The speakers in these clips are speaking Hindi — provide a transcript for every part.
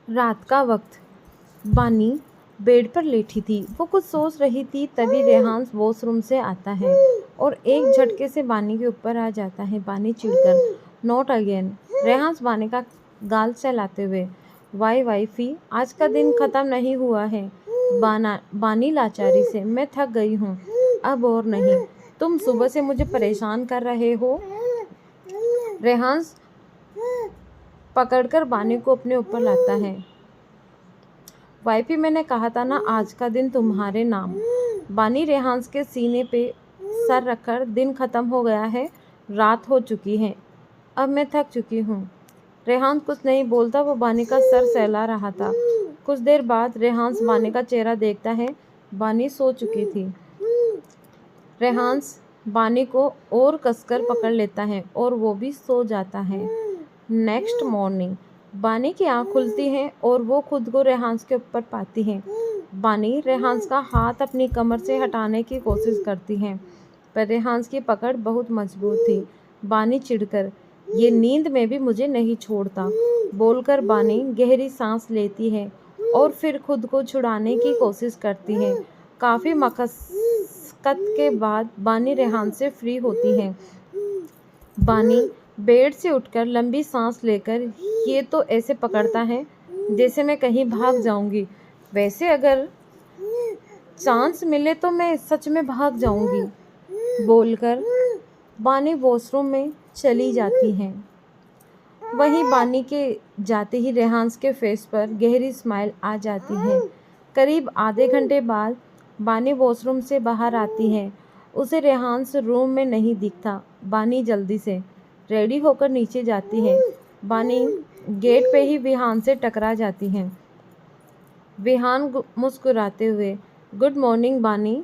रात का वक्त। बानी बेड पर लेटी थी। वो कुछ सोच रही थी, तभी रेहान वॉशरूम से आता है और एक झटके से बानी के ऊपर आ जाता है। बानी चिढ़कर, नॉट अगेन। रेहान बानी का गाल सहलाते हुए, वाई वाइफी, आज का दिन ख़त्म नहीं हुआ है। बानी लाचारी से, मैं थक गई हूँ, अब और नहीं। तुम सुबह से मुझे परेशान कर रहे हो। रेहान पकड़कर बानी को अपने ऊपर लाता है। वाइफी, मैंने कहा था ना, आज का दिन तुम्हारे नाम। बानी रेहान के सीने पे सर रखकर, दिन ख़त्म हो गया है, रात हो चुकी है, अब मैं थक चुकी हूँ। रेहान कुछ नहीं बोलता, वो बानी का सर सहला रहा था। कुछ देर बाद रेहान बानी का चेहरा देखता है। बानी सो चुकी थी। रेहान बानी को और कसकर पकड़ लेता है और वो भी सो जाता है। नेक्स्ट मॉर्निंग बानी की आँख खुलती है और वो खुद को रेहान के ऊपर पाती है। बानी रेहान का हाथ अपनी कमर से हटाने की कोशिश करती है, पर रेहान की पकड़ बहुत मजबूत थी। बानी चिढ़कर, ये नींद में भी मुझे नहीं छोड़ता, बोलकर बानी गहरी सांस लेती है और फिर खुद को छुड़ाने की कोशिश करती है। काफ़ी मशक्क़त के बाद बानी रेहान से फ्री होती है। बानी बेड से उठकर लंबी सांस लेकर, ये तो ऐसे पकड़ता है जैसे मैं कहीं भाग जाऊंगी। वैसे अगर चांस मिले तो मैं सच में भाग जाऊंगी, बोलकर बानी वॉशरूम में चली जाती है। वहीं बानी के जाते ही रेहान के फेस पर गहरी स्माइल आ जाती है। करीब आधे घंटे बाद बानी वॉशरूम से बाहर आती है। उसे रेहान रूम में नहीं दिखता। बानी जल्दी से रेडी होकर नीचे जाती है। बानी गेट पे ही विहान से टकरा जाती है। विहान मुस्कुराते हुए, गुड मॉर्निंग बानी।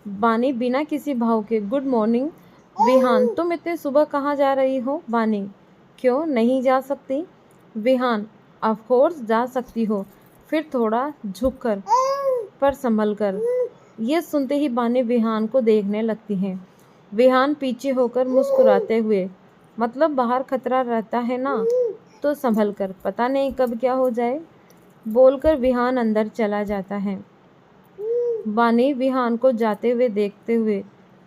बानी बिना किसी भाव के, गुड मॉर्निंग विहान, तुम इतने सुबह कहाँ जा रही हो? बानी, क्यों नहीं जा सकती? विहान, ऑफ कोर्स जा सकती हो, फिर थोड़ा झुककर पर संभल कर। यह सुनते ही बानी विहान को देखने लगती है। विहान पीछे होकर मुस्कुराते हुए, मतलब बाहर खतरा रहता है ना, तो संभल कर, पता नहीं कब क्या हो जाए, बोलकर विहान अंदर चला जाता है। बानी विहान को जाते हुए देखते हुए,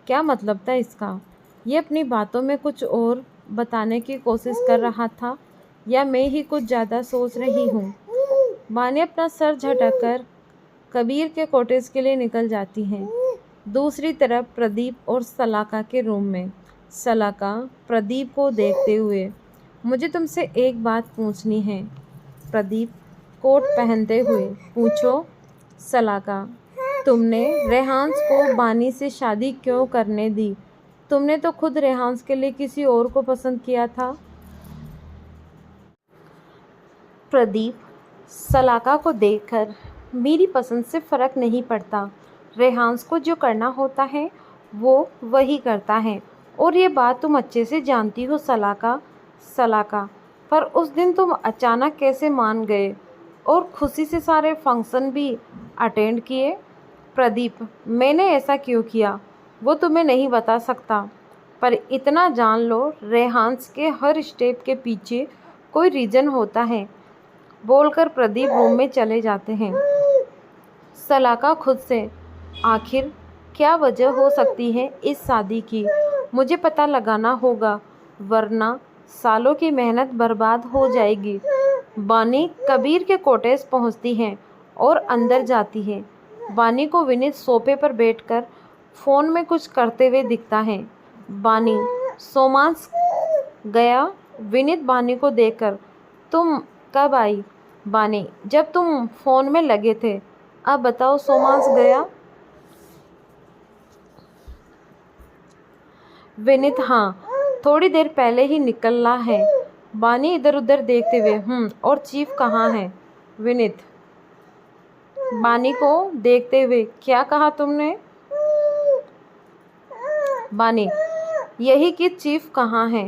क्या मतलब था इसका? ये अपनी बातों में कुछ और बताने की कोशिश कर रहा था या मैं ही कुछ ज़्यादा सोच रही हूँ? बानी अपना सर झटककर कबीर के कॉटेज के लिए निकल जाती हैं। दूसरी तरफ प्रदीप और सलाका के रूम में। सलाका प्रदीप को देखते हुए, मुझे तुमसे एक बात पूछनी है। प्रदीप कोट पहनते हुए, पूछो। सलाका, तुमने रेहान को बानी से शादी क्यों करने दी? तुमने तो खुद रेहान के लिए किसी और को पसंद किया था। प्रदीप सलाका को देखकर, मेरी पसंद से फ़र्क नहीं पड़ता। रेहान को जो करना होता है वो वही करता है, और ये बात तुम अच्छे से जानती हो सलाका। सलाका, पर उस दिन तुम अचानक कैसे मान गए और खुशी से सारे फंक्शन भी अटेंड किए? प्रदीप, मैंने ऐसा क्यों किया वो तुम्हें नहीं बता सकता, पर इतना जान लो, रेहान के हर स्टेप के पीछे कोई रीज़न होता है, बोलकर प्रदीप रूम में चले जाते हैं। सलाका खुद से, आखिर क्या वजह हो सकती है इस शादी की? मुझे पता लगाना होगा, वरना सालों की मेहनत बर्बाद हो जाएगी। बानी कबीर के कॉटेज पहुंचती है और अंदर जाती है। बानी को विनीत सोफे पर बैठकर फ़ोन में कुछ करते हुए दिखता है। बानी, सोमांस गया? विनीत बानी को देखकर, तुम कब आई? बानी, जब तुम फ़ोन में लगे थे। अब बताओ, सोमांस गया? विनीत, हाँ, थोड़ी देर पहले ही निकला है। बानी इधर उधर देखते हुए, और चीफ कहाँ है? विनीत बानी को देखते हुए, क्या कहा तुमने? बानी, यही कि चीफ कहाँ है?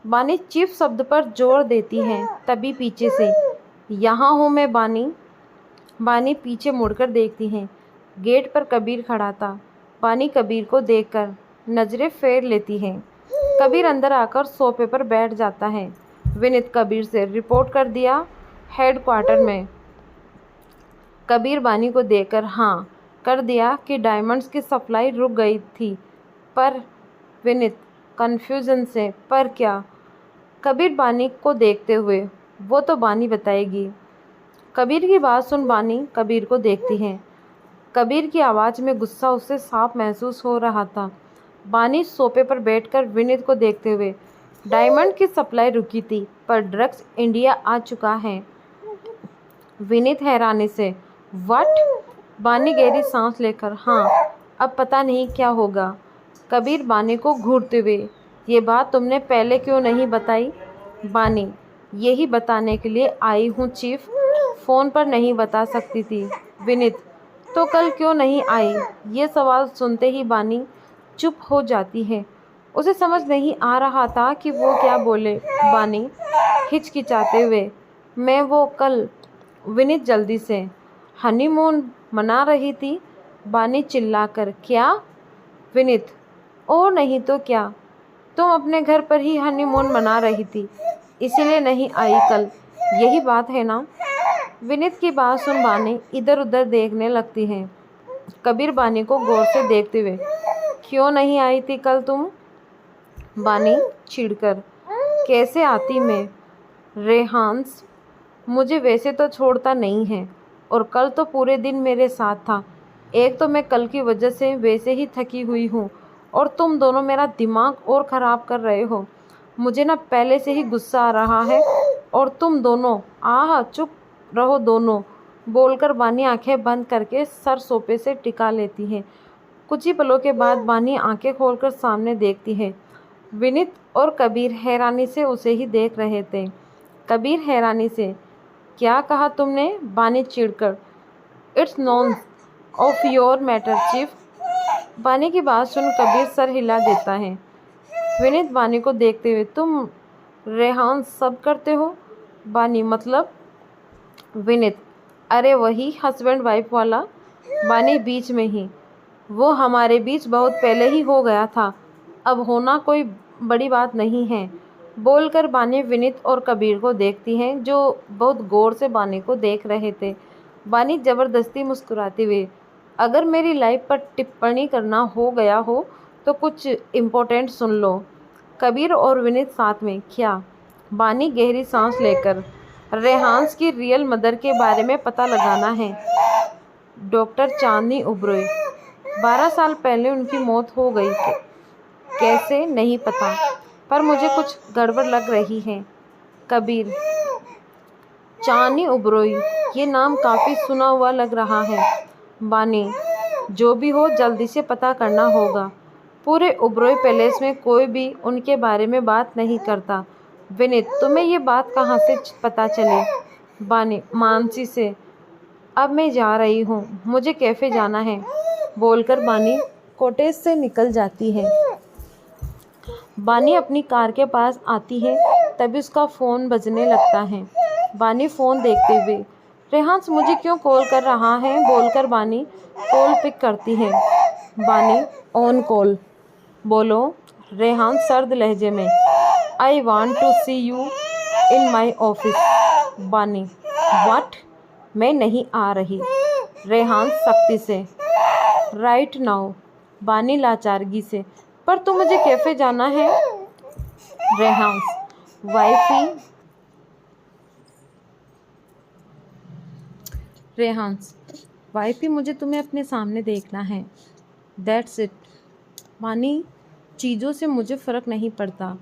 बानी चीफ शब्द पर जोर देती है, तभी पीछे से, यहाँ हूँ मैं बानी। बानी पीछे मुड़कर देखती है। गेट पर कबीर खड़ा था। बानी कबीर को देखकर नज़रें फेर लेती है। कबीर अंदर आकर सोफे पर बैठ जाता है। विनीत कबीर से रिपोर्ट कर दिया हेडक्वार्टर में। कबीर बानी को देखकर हाँ कर दिया कि डायमंड्स की सप्लाई रुक गई थी। पर विनीत कन्फ्यूजन से पर क्या? कबीर बानी को देखते हुए वो तो बानी बताएगी। कबीर की बात सुन बानी कबीर को देखती है। कबीर की आवाज़ में गुस्सा उसे साफ महसूस हो रहा था। बानी सोफे पर बैठकर विनीत को देखते हुए, डायमंड की सप्लाई रुकी थी पर ड्रग्स इंडिया आ चुका है। विनीत हैरानी से व्हाट? बानी गहरी सांस लेकर हाँ, अब पता नहीं क्या होगा। कबीर बानी को घूरते हुए, ये बात तुमने पहले क्यों नहीं बताई? बानी, यही बताने के लिए आई हूँ चीफ, फ़ोन पर नहीं बता सकती थी। विनीत, तो कल क्यों नहीं आई? ये सवाल सुनते ही बानी चुप हो जाती है। उसे समझ नहीं आ रहा था कि वो क्या बोले। बानी हिचकिचाते हुए, मैं वो कल। विनीत जल्दी से, हनीमून मना रही थी। बानी चिल्लाकर, क्या? विनीत, ओ नहीं तो क्या, तुम अपने घर पर ही हनीमून मना रही थी, इसीलिए नहीं आई कल, यही बात है ना? विनीत की बात सुन बानी इधर उधर देखने लगती है। कबीर बानी को गौर से देखते हुए, क्यों नहीं आई थी कल तुम? बानी चिढ़कर, कैसे आती मैं? रेहान्स मुझे वैसे तो छोड़ता नहीं है और कल तो पूरे दिन मेरे साथ था। एक तो मैं कल की वजह से वैसे ही थकी हुई हूँ और तुम दोनों मेरा दिमाग और ख़राब कर रहे हो। मुझे ना पहले से ही गुस्सा आ रहा है और तुम दोनों चुप रहो दोनों, बोलकर बानी आंखें बंद करके सर सोफे से टिका लेती है। कुछ ही पलों के बाद बानी आंखें खोलकर सामने देखती है। विनीत और कबीर हैरानी से उसे ही देख रहे थे। कबीर हैरानी से, क्या कहा तुमने? बानी चिढ़कर, it's none of your matter chief. Bani की बात सुन कबीर सर हिला देता है। विनीत बानी को देखते हुए, तुम रेहान सब करते हो? बानी, मतलब? विनीत, अरे वही हस्बैंड वाइफ वाला। बानी बीच में ही, वो हमारे बीच बहुत पहले ही हो गया था, अब होना कोई बड़ी बात नहीं है। बोलकर बानी विनीत और कबीर को देखती हैं जो बहुत गौर से बानी को देख रहे थे। बानी ज़बरदस्ती मुस्कुराते हुए, अगर मेरी लाइफ पर टिप्पणी करना हो गया हो तो कुछ इम्पोर्टेंट सुन लो। कबीर और विनीत साथ में, क्या? बानी गहरी सांस लेकर, रेहान्स की रियल मदर के बारे में पता लगाना है। डॉक्टर चांदनी उबरोई, 12 साल पहले उनकी मौत हो गई। कैसे नहीं पता, पर मुझे कुछ गड़बड़ लग रही है। कबीर, चांदनी उबरोई, ये नाम काफ़ी सुना हुआ लग रहा है। बानी, जो भी हो जल्दी से पता करना होगा। पूरे उबरोई पैलेस में कोई भी उनके बारे में बात नहीं करता। विनीत, तुम्हें ये बात कहाँ से पता चले? बानी, मानसी से। अब मैं जा रही हूँ, मुझे कैफ़े जाना है, बोलकर बानी कॉटेज से निकल जाती है। बानी अपनी कार के पास आती है, तभी उसका फ़ोन बजने लगता है। बानी फ़ोन देखते हुए, रेहान्स मुझे क्यों कॉल कर रहा है, बोलकर बानी कॉल पिक करती है। बानी, ऑन कॉल। बोलो। रेहान्स सर्द लहजे में, I want to see you in my office. Bani, what? मैं नहीं आ रही। रेहान्स सख्ती से, राइट नाउ। बानी लाचारगी से, पर तो मुझे कैफ़े जाना है। रेहान्स, वाइफी। रेहान्स, वाइफी, मुझे तुम्हें अपने सामने देखना है, दैट्स इट। बानी, चीज़ों से मुझे फ़र्क नहीं पड़ता,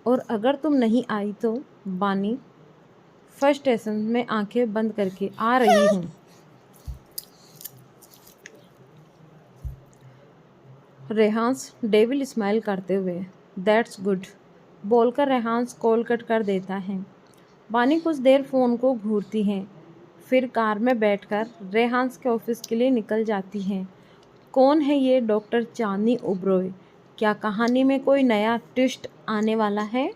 और अगर तुम नहीं आई तो? बानी, फर्स्ट स्टेशन में आंखें बंद करके आ रही हूँ। रेहान्स डेविल स्माइल करते हुए, दैट्स गुड, बोलकर रेहान्स कॉल कट कर देता है। बानी कुछ देर फ़ोन को घूरती है, फिर कार में बैठकर रेहान्स के ऑफिस के लिए निकल जाती है। कौन है ये डॉक्टर चांदनी उबरोई? क्या कहानी में कोई नया ट्विस्ट आने वाला है?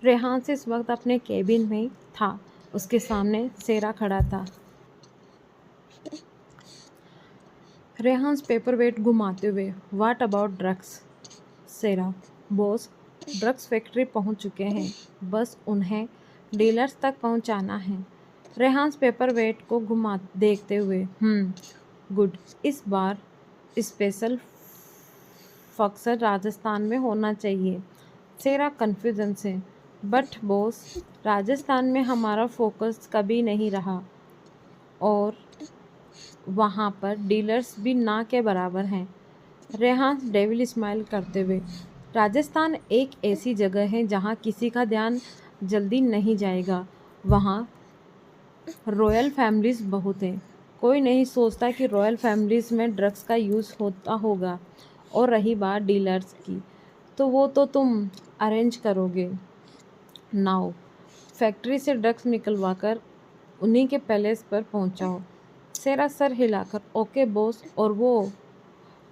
रेहान्स इस वक्त अपने केबिन में था। उसके सामने सेरा खड़ा था। रेहान्स पेपर वेट घुमाते हुए, व्हाट अबाउट ड्रग्स? सेरा, बॉस, ड्रग्स फैक्ट्री पहुंच चुके हैं, बस उन्हें डीलर्स तक पहुंचाना है। रेहान्स पेपर वेट को घुमा देखते हुए गुड, इस बार स्पेशल फक्सर राजस्थान में होना चाहिए। सेरा कन्फ्यूजन से, बट बॉस, राजस्थान में हमारा फोकस कभी नहीं रहा और वहाँ पर डीलर्स भी ना के बराबर हैं। रेहान डेविल स्माइल करते हुए, राजस्थान एक ऐसी जगह है जहाँ किसी का ध्यान जल्दी नहीं जाएगा। वहाँ रॉयल फैमिलीज बहुत हैं। कोई नहीं सोचता कि रॉयल फैमिलीज में ड्रग्स का यूज़ होता होगा। और रही बात डीलर्स की, तो वो तो तुम अरेंज करोगे। नाउ फैक्ट्री से ड्रग्स निकलवाकर उन्हीं के पैलेस पर पहुंचाओ। सेरा सर हिलाकर, ओके बॉस। और वो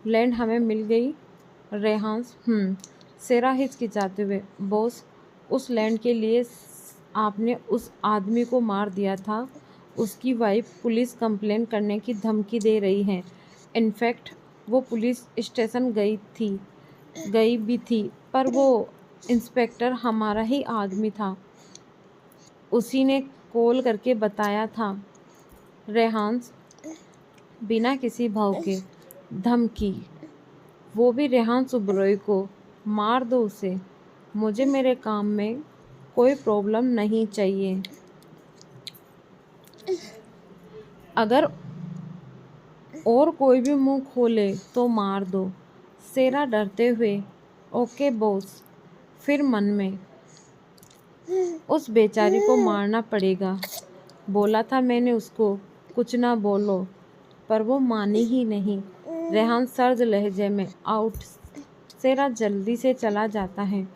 लैंड हमें मिल गई। रेहान्स सेरा हिचकिचाते हुए, बॉस, उस लैंड के लिए आपने उस आदमी को मार दिया था। उसकी वाइफ पुलिस कंप्लेन करने की धमकी दे रही है। इनफैक्ट वो पुलिस स्टेशन गई भी थी, पर वो इंस्पेक्टर हमारा ही आदमी था, उसी ने कॉल करके बताया था। रेहान्स बिना किसी भाव के, धमकी? वो भी रेहान्स उबरोई को? मार दो उसे, मुझे मेरे काम में कोई प्रॉब्लम नहीं चाहिए। अगर और कोई भी मुंह खोले तो मार दो। सेरा डरते हुए, ओके बॉस। फिर मन में, उस बेचारी को मारना पड़ेगा। बोला था मैंने उसको कुछ ना बोलो, पर वो मानी ही नहीं। रेहान सर्द लहजे में, आउट। सेरा जल्दी से चला जाता है।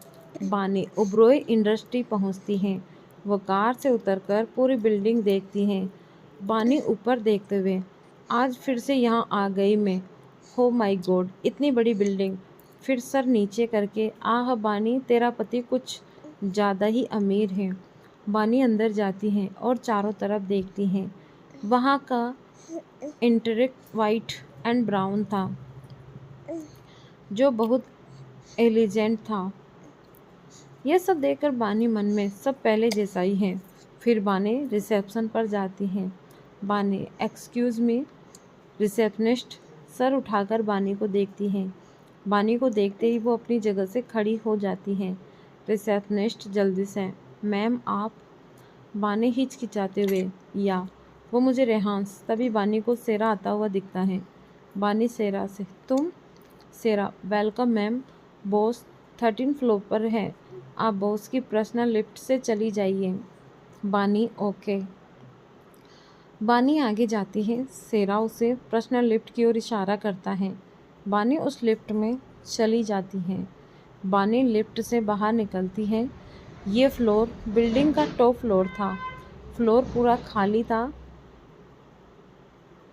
बानी उबरोई इंडस्ट्री पहुंचती हैं। वो कार से उतरकर पूरी बिल्डिंग देखती हैं। बानी ऊपर देखते हुए, आज फिर से यहाँ आ गई मैं। हो माय गॉड, इतनी बड़ी बिल्डिंग। फिर सर नीचे करके, आह बानी, तेरा पति कुछ ज़्यादा ही अमीर है। बानी अंदर जाती हैं और चारों तरफ देखती हैं। वहाँ का इंटीरियर वाइट एंड ब्राउन था, जो बहुत एलिजेंट था। यह सब देखकर बानी मन में, सब पहले जैसा ही है। फिर बानी रिसेप्शन पर जाती हैं। बानी, एक्सक्यूज़ मी। रिसेप्शनिस्ट सर उठाकर बानी को देखती हैं। बानी को देखते ही वो अपनी जगह से खड़ी हो जाती हैं। रिसेप्शनिस्ट जल्दी से, मैम आप। बानी हिचकिचाते हुए, या वो मुझे रेहान्स। तभी बानी को सेरा आता हुआ दिखता है। बानी सेरा से, तुम? सेरा, वेलकम मैम। बॉस 13 फ्लोर पर है, आप बॉस की पर्सनल लिफ्ट से चली जाइए। बानी, ओके। बानी आगे जाती है। सेरा उसे पर्सनल लिफ्ट की ओर इशारा करता है। बानी उस लिफ्ट में चली जाती है। बानी लिफ्ट से बाहर निकलती है। ये फ्लोर बिल्डिंग का टॉप फ्लोर था। फ्लोर पूरा खाली था।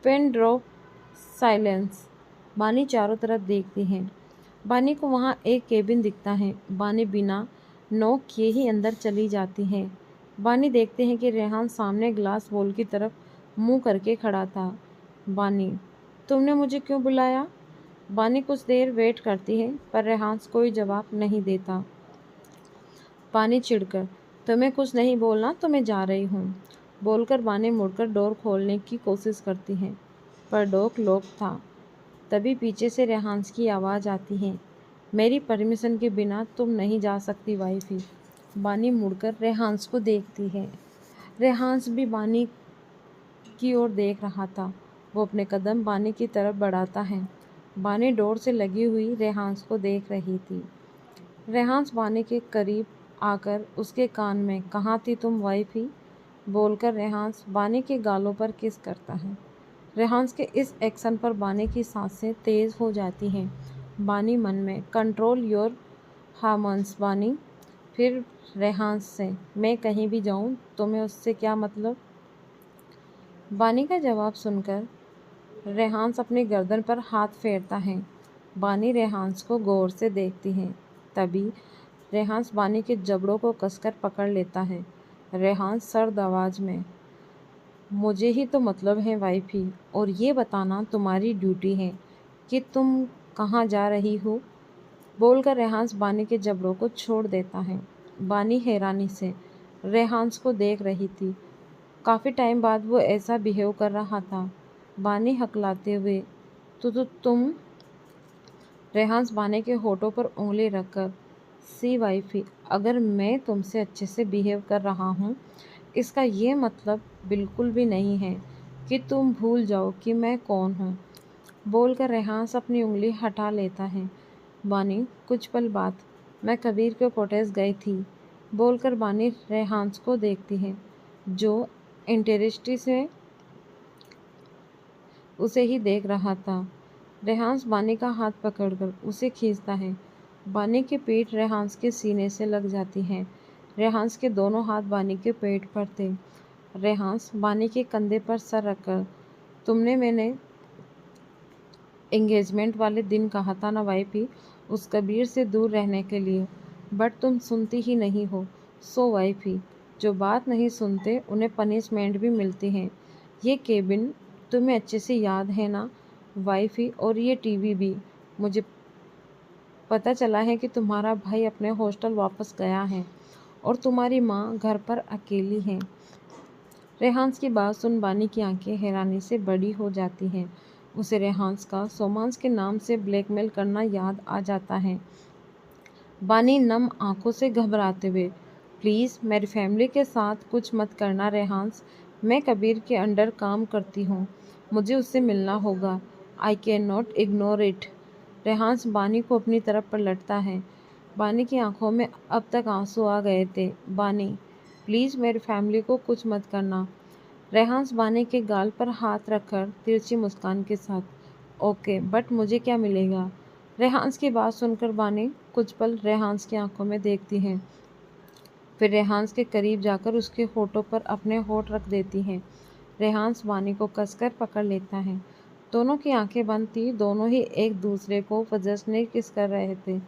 Pen drop silence. बानी चारों तरफ देखती है। बानी को वहाँ एक केबिन दिखता है। बानी बिना नॉक किए ही अंदर चली जाती है। बानी देखते हैं कि रेहान सामने ग्लास वॉल की तरफ मुंह करके खड़ा था। बानी, तुमने मुझे क्यों बुलाया? बानी कुछ देर वेट करती है, पर रेहान कोई जवाब नहीं देता। बानी चिढ़कर, तुम्हें कुछ नहीं बोलना तो मैं जा रही हूँ, बोलकर बानी मुड़कर डोर खोलने की कोशिश करती है, पर डोर लॉक था। तभी पीछे से रेहान्स की आवाज़ आती है, मेरी परमिशन के बिना तुम नहीं जा सकती वाइफी। बानी मुड़कर रेहान्स को देखती है। रेहान्स भी बानी की ओर देख रहा था। वो अपने कदम बानी की तरफ बढ़ाता है। बानी डोर से लगी हुई रेहान्स को देख रही थी। रेहान्स बानी के करीब आकर उसके कान में, कहाँ थी तुम वाइफी, बोलकर रेहान्स बानी के गालों पर किस करता है। रेहान्स के इस एक्शन पर बानी की सांसें तेज़ हो जाती हैं। बानी मन में, कंट्रोल योर हार्मोन्स बानी। फिर रेहान्स से, मैं कहीं भी जाऊं तुम्हें उससे क्या मतलब? बानी का जवाब सुनकर रेहान्स अपनी गर्दन पर हाथ फेरता है। बानी रेहान्स को गौर से देखती है। तभी रेहान्स बानी के जबड़ों को कसकर पकड़ लेता है। रेहान्स सर्द आवाज़ में, मुझे ही तो मतलब है वाइफी, और ये बताना तुम्हारी ड्यूटी है कि तुम कहाँ जा रही हो। बोलकर रेहांस बानी के जबड़ों को छोड़ देता है। बानी हैरानी से रेहांस को देख रही थी। काफ़ी टाइम बाद वो ऐसा बिहेव कर रहा था। बानी हकलाते हुए तुम रेहांस बानी के होठों पर उंगली रखकर, सी वाइफी, अगर मैं तुमसे अच्छे से बिहेव कर रहा हूँ इसका ये मतलब बिल्कुल भी नहीं है कि तुम भूल जाओ कि मैं कौन हूँ। बोलकर रेहांस अपनी उंगली हटा लेता है। बानी, कुछ पल बाद मैं कबीर के कॉटेज गई थी। बोलकर बानी रेहांस को देखती है जो इंटरेस्टी से उसे ही देख रहा था। रेहांस बानी का हाथ पकड़कर उसे खींचता है। बानी की पीठ रेहांस के सीने से लग जाती है। रेहांस के दोनों हाथ बानी के पेट पर थे। रेहांस बानी के कंधे पर सर रखकर, तुमने मैंने एंगेजमेंट वाले दिन कहा था ना वाइफी, उस कबीर से दूर रहने के लिए, बट तुम सुनती ही नहीं हो। सो वाइफी, जो बात नहीं सुनते उन्हें पनिशमेंट भी मिलती है। ये केबिन तुम्हें अच्छे से याद है ना वाइफी, और ये टीवी भी। मुझे पता चला है कि तुम्हारा भाई अपने हॉस्टल वापस गया है और तुम्हारी माँ घर पर अकेली है। रेहांस की बात सुन बानी की आंखें हैरानी से बड़ी हो जाती हैं। उसे रेहांस का सोमांस के नाम से ब्लैकमेल करना याद आ जाता है। बानी नम आंखों से घबराते हुए, प्लीज़ मेरी फैमिली के साथ कुछ मत करना रेहांस, मैं कबीर के अंडर काम करती हूँ, मुझे उससे मिलना होगा। I can not ignore it. Rehans Bani को अपनी तरफ पलटता है। बानी की आंखों में अब तक आंसू आ गए थे। बानी, प्लीज़ मेरी फैमिली को कुछ मत करना। रेहांस बानी के गाल पर हाथ रखकर तिरछी मुस्कान के साथ, ओके, बट मुझे क्या मिलेगा। रेहांस की बात सुनकर बानी कुछ पल रेहांस की आंखों में देखती है, फिर रेहांस के करीब जाकर उसके होठों पर अपने होठ रख देती है। रेहांस बानी को कसकर पकड़ लेता है। दोनों की आंखें बंद थी, दोनों ही एक दूसरे को वजसने किस कर रहे थे।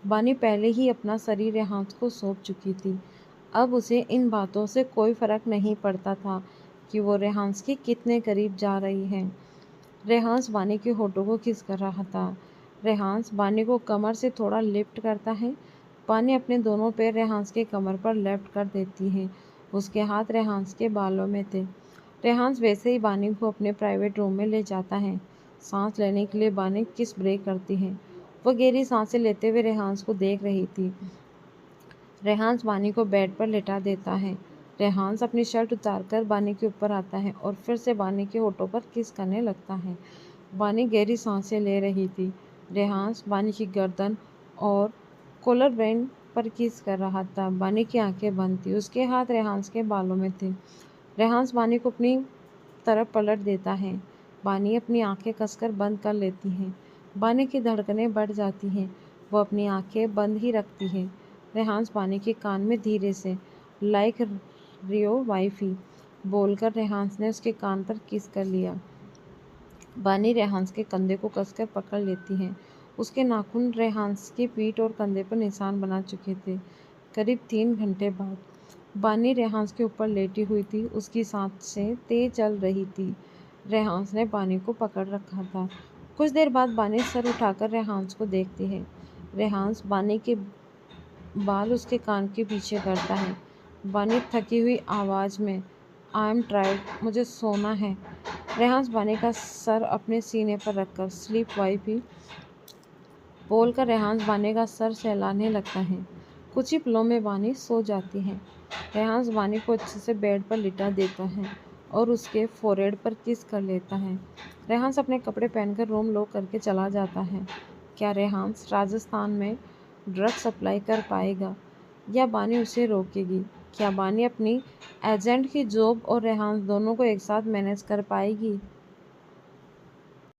बानी पहले ही अपना शरीर रेहांस को सौंप चुकी थी। अब उसे इन बातों से कोई फर्क नहीं पड़ता था कि वो रेहांस के कितने करीब जा रही है। रेहांस बानी के होठों को किस कर रहा था। रेहांस बानी को कमर से थोड़ा लिफ्ट करता है। बानी अपने दोनों पैर रेहांस के कमर पर लेफ्ट कर देती है। उसके हाथ रेहांस के बालों में थे। रेहांस वैसे ही बानी को अपने प्राइवेट रूम में ले जाता है। सांस लेने के लिए बानी किस ब्रेक करती है। वह गहरी सांसें लेते हुए रेहांस को देख रही थी। रेहांस बानी को बेड पर लेटा देता है। रेहांस अपनी शर्ट उतारकर बानी के ऊपर आता है और फिर से बानी के होठों पर किस करने लगता है। बानी गहरी सांसें ले रही थी। रेहांस बानी की गर्दन और कॉलर बैंड पर किस कर रहा था। बानी की आंखें बंद थी, उसके हाथ रेहांस के बालों में थे। रेहांस बानी को अपनी तरफ पलट देता है। बानी अपनी आंखें कसकर बंद कर लेती है। बानी की धड़कनें बढ़ जाती हैं। वो अपनी आंखें बंद ही रखती है। रेहांस बानी के कान में धीरे से, लाइक रियो वाइफी, बोलकर रेहांस ने उसके कान पर किस कर लिया। बानी रेहांस के कंधे को कसकर पकड़ लेती है। उसके नाखून रेहांस की पीठ और कंधे पर निशान बना चुके थे। करीब 3 घंटे बाद बानी रेहांस के ऊपर लेटी हुई थी। उसकी सांसें तेज चल रही थी। रेहांस ने बानी को पकड़ रखा था। कुछ देर बाद बानी सर उठाकर रेहांस को देखती है। रेहांस बानी के बाल उसके कान के पीछे करता है। बानी थकी हुई आवाज़ में, आई एम टायर्ड, मुझे सोना है। रेहांस बानी का सर अपने सीने पर रखकर, स्लीप वाइफी, बोलकर रेहांस बानी का सर सहलाने लगता है। कुछ ही पलों में बानी सो जाती है। रेहांस बानी को अच्छे से बेड पर लिटा देता है और उसके फोरहेड पर किस कर लेता है। रेहांस अपने कपड़े पहनकर रूम लॉक करके चला जाता है। क्या रेहांस राजस्थान में ड्रग सप्लाई कर पाएगा या बानी उसे रोकेगी? क्या बानी अपनी एजेंट की जॉब और रेहांस दोनों को एक साथ मैनेज कर पाएगी?